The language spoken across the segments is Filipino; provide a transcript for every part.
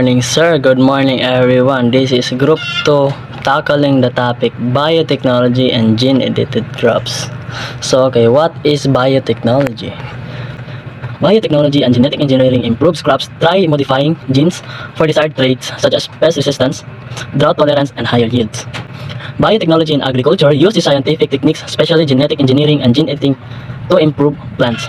morning, sir. Good morning, everyone. This is Group 2 tackling the topic biotechnology and gene-edited crops. So, okay, what is biotechnology? Biotechnology and genetic engineering improves crops by modifying genes for desired traits such as pest resistance, drought tolerance, and higher yields. Biotechnology in agriculture uses scientific techniques, especially genetic engineering and gene editing, to improve plants.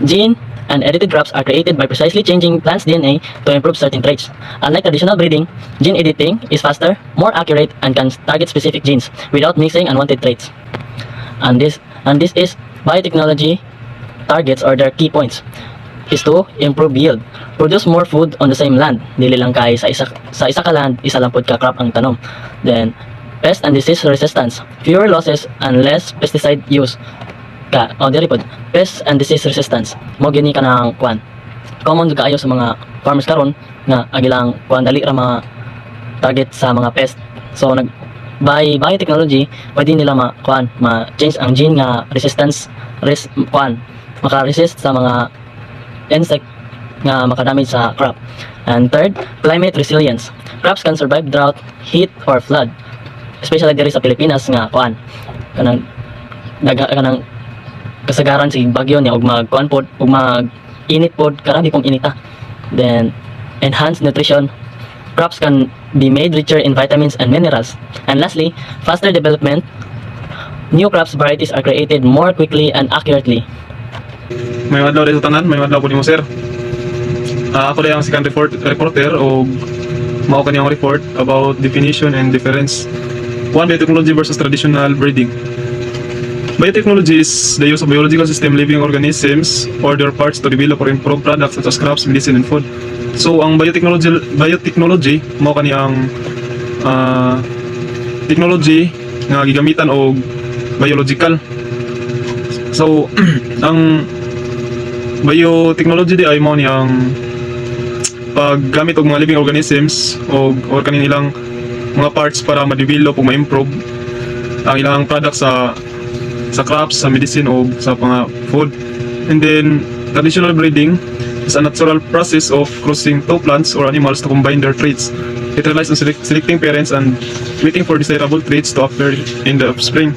Gene and edited crops are created by precisely changing plants' DNA to improve certain traits. Unlike traditional breeding, gene editing is faster, more accurate, and can target specific genes without mixing unwanted traits. And this is biotechnology targets, or their key points is to improve yield, produce more food on the same land. Dili lang kay sa isa ka land, isa lang pod ka crop ang tanom. Then pest and disease resistance, fewer losses and less pesticide use. Diri pod, pest and disease resistance. Mo gini ka ng kwan. Common kaayo sa mga farmers karon nga agilang kwan dali ra mga target sa mga pest. So by biotechnology, pwede nila ma-change ang gene nga resistance maka-resist sa mga insect nga makadamage sa crop. And third, climate resilience. Crops can survive drought, heat, or flood. Especially diri sa Pilipinas nga kanang kasagaran si bagyo niya ug mag-kuan pod ug mag-init pod karami pong inita. Then enhanced nutrition. Crops can be made richer in vitamins and minerals. And lastly, faster development. New crops varieties are created more quickly and accurately. May adlaw rin sa tanan, may adlaw po ni mo sir. Ako lang ang second reporter o mao kaniyang report about definition and difference. One, biotechnology versus traditional breeding. Biotechnology is the use of biological system, living organisms, or their parts to develop or improve products such as crops, medicine, and food. So ang biotechnology mao kaniyang technology nga gigamitan og biological. So ang biotechnology di ay mao niyang paggamit og mga living organisms or kanilang mga parts para ma-develop o ma-improve ang ilang products sa crops, sa medicine o sa mga food. And then traditional breeding is a natural process of crossing two plants or animals to combine their traits. It relies on selecting parents and waiting for desirable traits to appear in the offspring.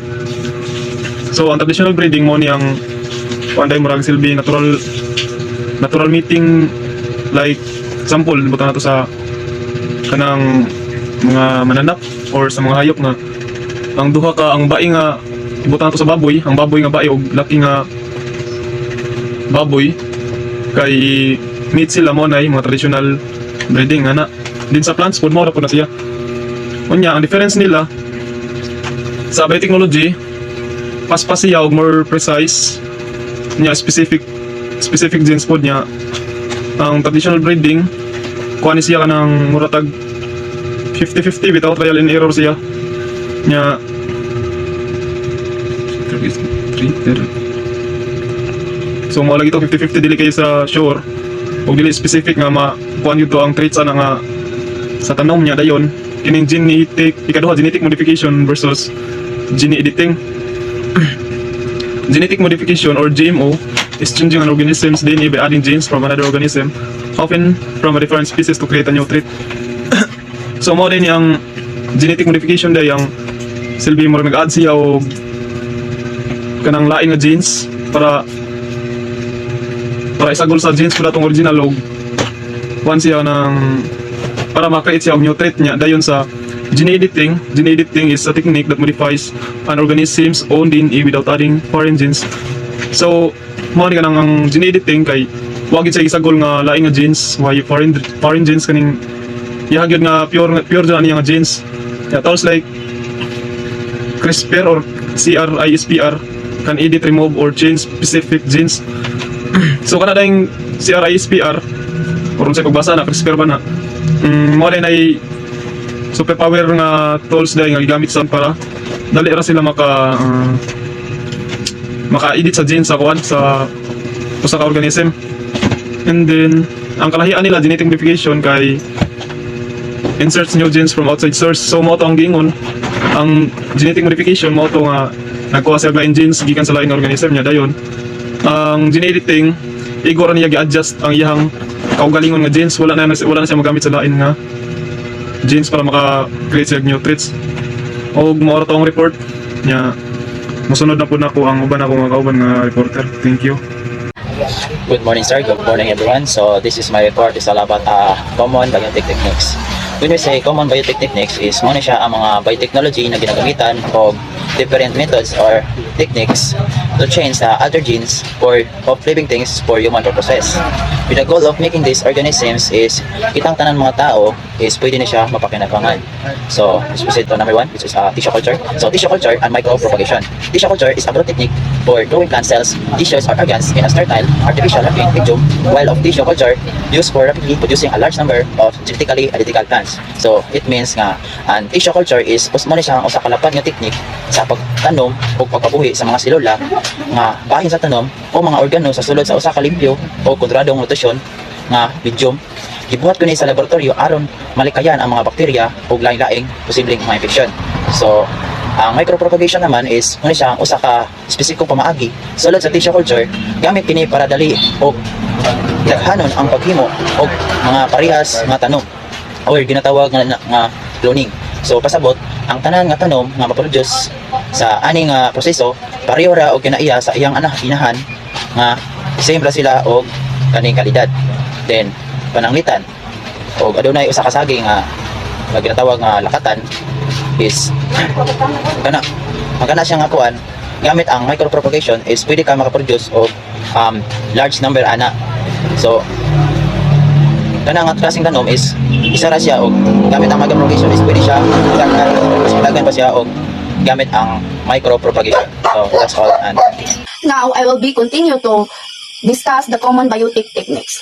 So ang traditional breeding mo niyang panday murag silbi natural meeting, like example buta nato sa kanang mga mananap or sa mga hayop nga ang duha ka ang bai nga buta nato sa baboy, ang baboy nga bai og laki nga baboy kay meet sila mo nay mga traditional breeding ana. Din sa plants food mo ra pud na siya. Unya ang difference nila sa biotechnology, paspas siya og more precise niya specific genes pod niya. Ang traditional breeding kuha ni siya kanang muratag 50-50 without trial and error siya niya. So mo lagi to 50-50, dili kayo sa sure og dili specific nga kuha nyo to ang traits ana nga sa tanom niya dayon. Kining genetic modification versus gene editing. Genetic modification or GMO is changing an organism's DNA by adding genes from another organism, often from a different species, to create a new trait. So mo din yung genetic modification day yung silbi mo nag-add siya o kanang lain nga genes para isagol sa genes ko datong original o one siya ng para ma-create siya og new trait niya dayon sa gene editing. Gene editing is a technique that modifies an organism's own DNA without adding foreign genes. So mo ni kanang ang gene editing kay wa gid siya isagol nga lain nga genes, why foreign genes kaning ihagyod nga pure dyan nga genes. Yeah, tools like CRISPR or CRISPR can edit, remove, or change specific genes. So kana dayong CRISPR or sa pagbasa na CRISPR ba na mo din ay superpower nga tools dahil nga gigamit sa para dali ra sila maka-edit sa genes sa kuan sa usa ka organism. And then ang kalahian nila genetic modification kay inserts new genes from outside source. So mo to ang gingon, ang genetic modification mo to nga nagkuha sa lain genes gikan sa lain organism niya dayon. Ang gene editing igora niya gi-adjust ang iyang kaugalingon nga genes, wala na siya magamit sa lain nga genes para maka-create siya nutrients. O maura to ang report nya musunod na po nako ang uban ako mga kauban nga reporter. Thank you. Good morning, sir. Good morning, everyone. So this is my report. It's all about common biotech techniques. When we say common biotech techniques, is muna siya ang mga biotechnology na ginagamitan o different methods or techniques to change other genes of living things for human purposes. With the goal of making these organisms is kitang tanan mga tao is pwede na siya mapakinabangan. So, specific to number 1, which is tissue culture. So, tissue culture and micropropagation. Tissue culture is a broad technique for growing plant cells, tissues, or organs in a sterile, artificial medium, while of tissue culture used for rapidly producing a large number of genetically identical plants. So, it means nga, ang tissue culture is muna siyang usa ka lapad nga technique sa pagtanom o pagpabuhi sa mga selula nga bahin sa tanom o mga organo sa sulod sa usa ka limpyo o kontroladong nutrition nga medium. Gibuhat ko ni sa laboratorio aron malikayan ang mga bakterya o laing-laing posibleng mga infeksyon. So, ang micropropagation naman is muna siyang usa ka spesipikong pamaagi sulod sa tissue culture gamit kini para dali o daghanon ang paghimo og mga parehas nga tanom or ginatawag nga cloning. So pasabot ang tanan nga tanom nga maproduce sa aning proseso pareho ra og kinaiya sa iyang inahan nga same ra sila og kaning kalidad. Then pananglitan og adunay usa ka saging nga ginatawag nga lakatan is magana siya nga kuan gamit ang micropropagation is pwede ka makaproduce og large number ana. So kanang nga klaseng tanom is isa ra siya og gamit ang micropropagation is pwede siya dagan pa siya og gamit ang micropropagation. So that's all, and Now, I will be continue to discuss the common biotech techniques.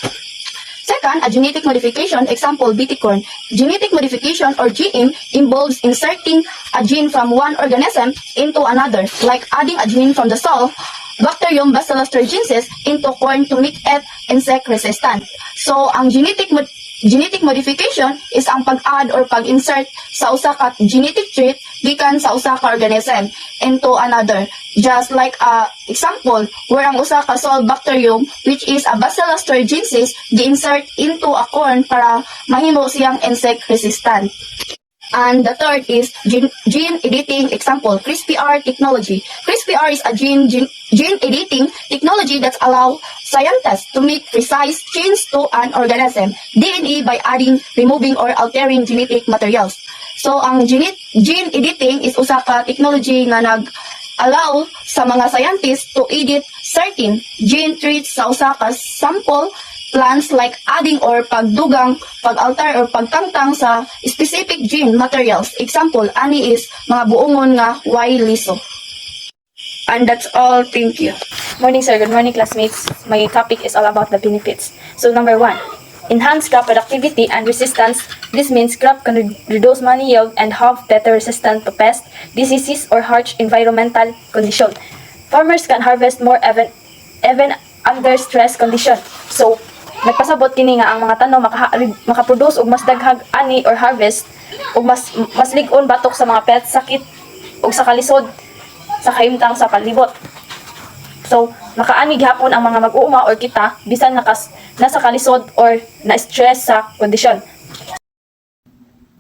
Second, a genetic modification, example, BT corn. Genetic modification or GM involves inserting a gene from one organism into another, like adding a gene from the soil, Bacterium Bacillus thuringiensis, into corn to make it insect resistant. So, ang genetic modification is ang pag-add or pag-insert sa usa ka genetic trait gikan sa usa ka organism into another. Just like example, where ang usa ka soil bacterium which is a Bacillus thuringiensis gi-insert into a corn para mahimo siyang insect resistant. And the third is gene editing, example, CRISPR technology. CRISPR is a gene editing technology that allows scientists to make precise changes to an organism, DNA, by adding, removing, or altering genetic materials. So, ang gene editing is usa ka technology nga nag-allow sa mga scientists to edit certain gene traits sa usa ka sample plants, like adding or pagdugang, pag-alter or pagtangtang sa specific gene materials. Example, ani is mga buongon nga Y liso. And that's all. Thank you. Morning, sir. Good morning, classmates. My topic is all about the benefits. So, number 1, enhance crop productivity and resistance. This means crop can reduce money yield and have better resistance to pests, diseases, or harsh environmental conditions. Farmers can harvest more even under stress condition. So, nagpasabot kini nga ang mga tanom makaproduce og mas daghang ani or harvest og mas lig-on batok sa mga pest, sakit og sa kalisod sa kahimtang sa palibot. So makaani gihapon ang mga mag-uuma or kita bisan nasa kalisod or na-stress sa kondisyon.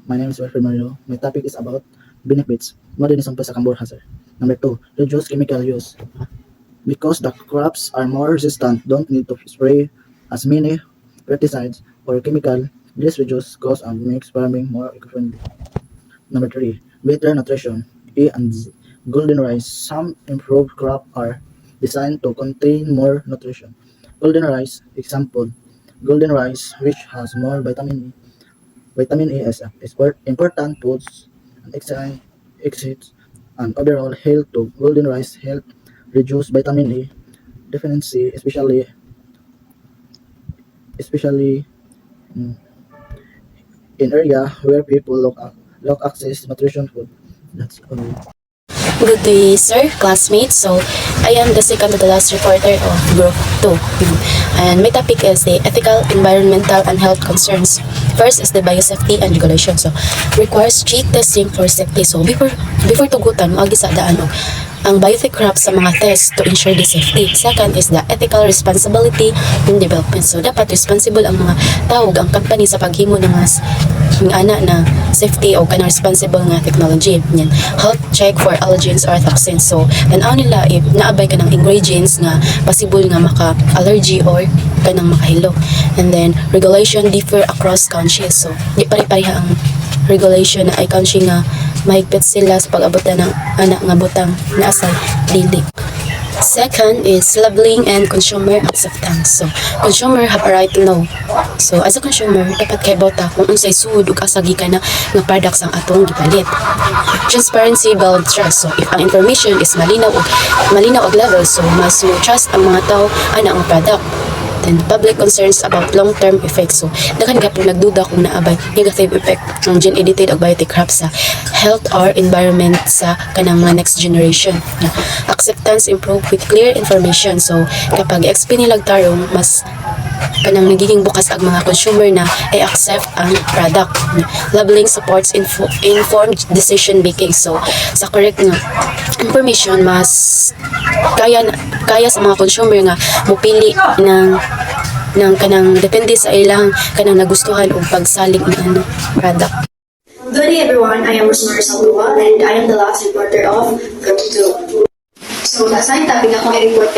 My name is Wilfred Mario. My topic is about benefits. Modernism sa Cambor hazard. Number 2, reduce chemical use. Because the crops are more resistant, don't need to spray as many pesticides or chemical. This reduces cost and makes farming more eco-friendly. Number 3, better nutrition. A and Z. Golden rice. Some improved crops are designed to contain more nutrition. Golden rice, example, golden rice which has more vitamin E. Vitamin E is important foods and exits and overall health to golden rice help reduce vitamin E deficiency, especially in area where people lack access to nutrition food. That's all. Good day, sir, classmates. So, I am the second to the last reporter of Group 2. And my topic is the ethical, environmental, and health concerns. First is the biosafety and regulation. So, requires strict testing for safety. So, before tugutan, maagi sa daan ang biotech crops sa mga test to ensure the safety. Second is the ethical responsibility in development. So dapat responsible ang mga tao, ang company sa paghimo ng na safety o kanang responsible nga technology. Yan. Health check for allergens or toxins. So tanaw nila if naabay ka ng ingredients nga possible nga maka-allergy or kanang makahilo. And then regulation differ across countries. So di pare-pareha ang regulation na ay country nga mahigpit sila sa pag-abot ng anak nga butang na asay dili. Second is labeling and consumer acceptance. So, consumer have a right to know. So, as a consumer, dapat kay bota kung unsay sud ug asa gikan na nga products ang atong gipalit. Transparency build trust. So, if ang information is malinaw og level, so mas mo trust ang mga tao ana ang product. Then, public concerns about long-term effects. So, daghan gapon nagduda kung naabay negative effect ng gene-edited o biotech crops sa health or environment sa kanang mga next generation. Yeah. Acceptance improve with clear information. So, kapag explain nilag tarong, mas kanang nagiging bukas ang mga consumer na i-accept ang product. Labeling supports informed decision making. So, sa correct nga information, mas kaya sa mga consumer nga mupili ng kanang depende sa ilang kanang nagustuhan o pagsalig ng product. Good day everyone, I am Rosemary Salua and I am the last reporter of Group 2. So, nasa topic ako i-report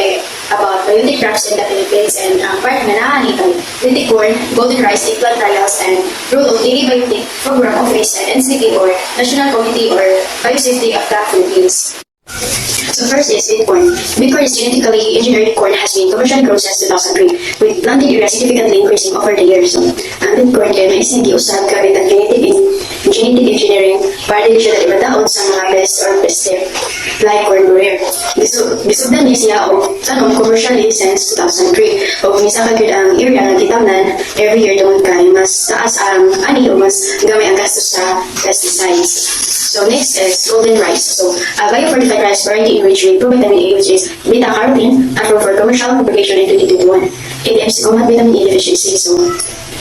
about biotech crops in the Philippines and ang part na naanikay, biotech corn, golden rice, eggplant trials, and role of daily biotech program office and NCT or National Committee or Biosafety of the Philippines. So first is wheat corn. Wheat corn is genetically engineered corn has been commercially grown since 2003, with planted area significantly increasing over the years. Ang wheat corn kaya may isindi usab gamit ang genetic engineering para dili siya ibadaon sa mga pest or peste like corn borer. Bisugdan niya siya og tanom commercially since 2003. O misa ka gyud ang area nga gitamnan every year tungod kay mas taas ang ani o mas gamay ang gastos sa pesticides. So next is golden rice. So biofortified rice variety enriched with vitamin A, which is beta-carotene, approved for commercial propagation in 2021. ADMs combat vitamin A deficiency. So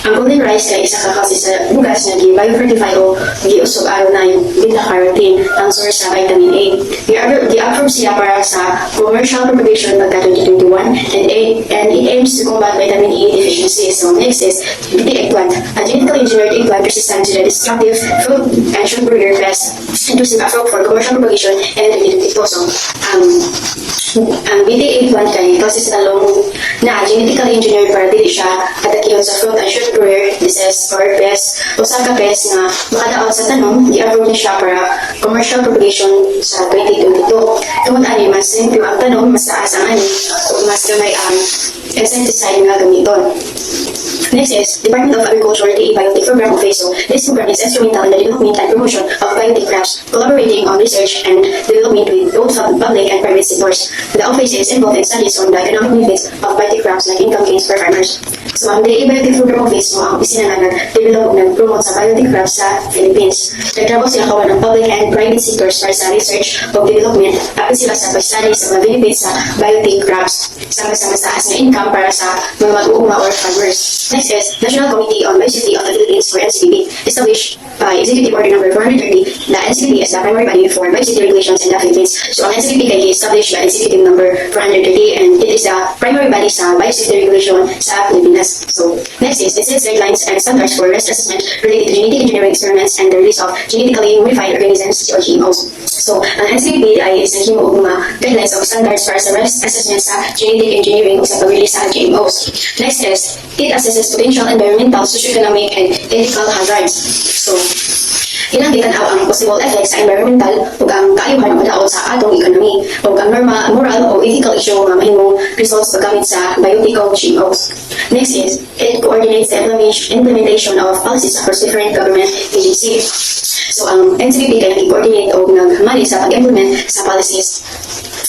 ang golden rice kay isa ka kasi sa bugas nga gi-biofortify o gi-usog araw na yung beta-carotene ang source sa vitamin A. Gi-approve siya para sa commercial propagation pagka 2021 and it aims to combat vitamin A deficiency. So next is BT eggplant. A genetically engineered eggplant resistant to the destructive fruit and sugar pest inducing approved for commercial propagation and 2022. So ang BT eggplant kay kasi sa talong na genetically engineered para dili siya atakiyon sa fruit and sugar disease or pest o sa pest na makadaot sa tanong, i-approve niya siya para commercial propagation sa 2022. Tungod ani, mas simple ang tanong, mas taas ang ani, o mas gamay ang insecticide nga gamiton. Next is Department of Agriculture DA Biotech Program Office. So this program is instrumental in the development and promotion of biotech crops, collaborating on research and development with both public and private sectors. The office is involved in studies on the economic benefits of biotech crops like income gains for farmers. So ang DA Biotech Program Office mo ang opisina nga nag-develop o nag-promote sa biotech crops sa Philippines. Nagtrabaho sila kawan ng public and private sectors para sa research o development at sila sa pag-study sa mga benefits sa biotech crops sama-sama sa taas na income para sa mga mag-uuma or farmers. Next is National Committee on Biosafety of the Philippines or NCBP, established by Executive Order Number 430. The NCBP is the primary body for biosafety regulations in the Philippines. So ang NCBP kay established by Executive Number 430 and it is the primary body sa biosafety regulation sa Pilipinas. So next is it sets guidelines and standards for risk assessment related to genetic engineering experiments and the release of genetically modified organisms or GMOs. So ang NCBP ay isang himo og mga guidelines o standards para sa risk assessment sa genetic engineering o sa pag-release sa GMOs. Next is it assesses potential environmental, socio-economic, and ethical hazards. So, ilang gitanaw ang possible effects sa environmental ug ang kaayuhan ng madaot sa atong economy ug ang moral o ethical issue nga mahimong results paggamit sa biotech o GMOs. Next is, it coordinates the implementation of policies across different government agencies. So, ang NCBP kay nag-coordinate o naghamali sa pag-implement sa policies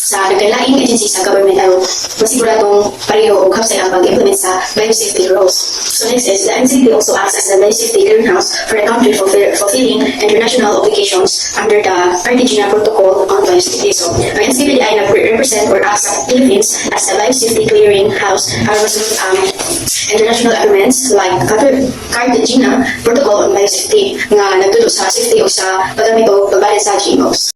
sa nagkalaing agency sa government aron masiguradong pareho o hapsay ang pag-implement sa biosafety rules. So next is, the NCBP also acts as the biosafety clearinghouse for the country fulfilling international obligations under the Cartagena Protocol on Biosafety. So, ang NCBP ay nag-represent or acts sa Philippines as the biosafety clearinghouse aron masunod ang international agreements like Cartagena Protocol on Biosafety nga nagtuto sa safety o sa paggamit o pagbalance sa GMOs.